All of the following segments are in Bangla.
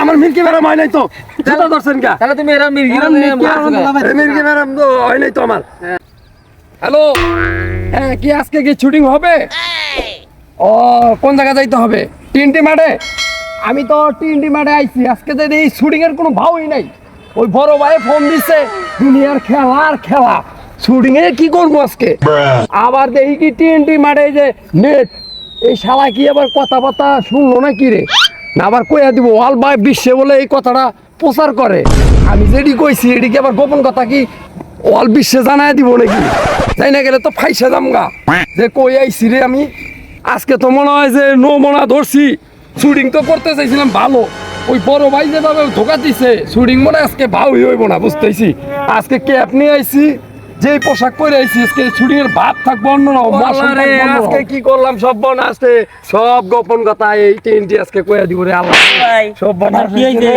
আমার মির্কি ম্যাডাম হয় নাই তো জুতা ধরছেন কা তাহলে তুমি এরা মির্কি মির্কি ম্যাডাম তো হয় নাই তো আমার। হ্যালো, হ্যাঁ কি আজকে কি শুটিং হবে? ও কোন জায়গা যাইতে হবে? টিএনটি মাঠে? আমি তো টিএনটি মাঠে আইছি, আজকে তো এই শুটিং এর কোনো ভাবই নাই। ওই বড় ভাই ফোন দিছে, দুনিয়ার খেলা আর খেলা, শুটিং এ কি করবো আজকে? আবার দেখি কি টিএনটি মাঠে যে নেট, এই শালা কি আবার কথাবার্তা শুনলো না কি রে? না আবার কইয়া দিব অল বাই বিশ্বে বলে এই কথাটা প্রচার করে। আমি যেটি কইছি এটি কি আবার গোপন কথা কি অল বিশ্বে জানাই দিব নাকি? যাই না গেলে তো ফাইসা যামগা যে কই আইছি রে আমি। আজকে তো মনে হয় যে নমুনা ধরছি, শুটিং তো করতে চাইছিলাম ভালো, ওই বড় ভাই যেভাবে ধোকা দিছে শুটিং মনে আজকে ভালোই হইব না বুঝতেছি। আজকে ক্যাপ নিয়ে আইছি, যে পোশাক পরে আইছি, আজকে শুটিং এর ভাব থাকবো অন্য না। আজকে কি করলাম সব বন, আজকে সব গোপন কথা এই টিএনটি আজকে কইয়া দিব রে আল্লাহ। সব বনার কি হইছে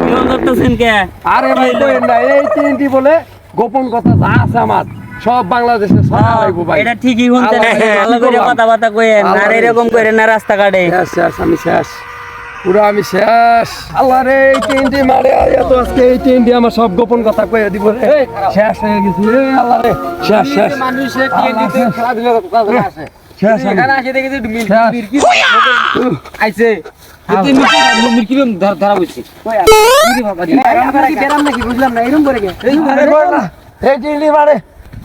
বিলন করতেছেন কে? আরে ভাই কইেন না, এই টিএনটি বলে গোপন কথা যা আছে আমার সব বাংলাদেশে ছড়াইবো ভাই। এটা ঠিকই শুনছেন, ভালো করে কথাবার্তা কইেন আর এরকম কইরেন না রাস্তাঘাটে। শেষ আমি শেষ, পুরো আমি শেষ। আল্লাহ রে এই টিএনটি মারে এত আজকে এই টিএনটি আমার সব গোপন কথা কইয়া দিব রে। শেষ হয়ে গেছি রে আল্লাহ রে, শেষ শেষ। মানুষে টিএনটিতে খেলা দিলে কথা আসে। শেষ এখানে আসে দেখি যে মির্কি আইছে। মির্কি ধরা বইছে। কই আর কি বাবা দি কি বেরাম নাকি বুঝলাম না, এরকম করে গে আরে বল না এই টিএনটি মারে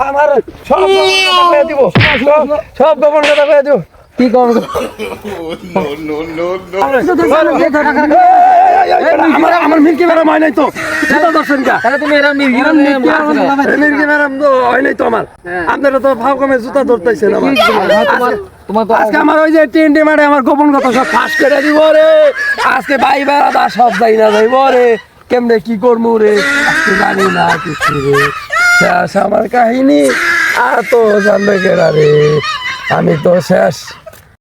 আমার সব গোপন কথা কইয়া দিব, সব গোপন কথা কইয়া দিব। কি কম আমার মির্কি ম্যাডাম হয় নাই তো জুতা ধরছেন কা? তাহলে তুমি এরা মির্কি মির্কি ম্যাডাম তো হয় নাই তো আমার। আপনারা তো ভাব কমে জুতা ধরতেছেন আমার। আজকে আমার ওই যে টিএনটি মাঠে আমার গোপন কথা সব ফাঁস করে দিব রে। আজকে ভাই বেড়াদা সব যাই না যাইব রে, কেমনে কি করবো রে আজকে জানি না কিছু রে। শেষ আমার কাহিনী, আর তো জানবে কেরা রে, আমি তো শেষ।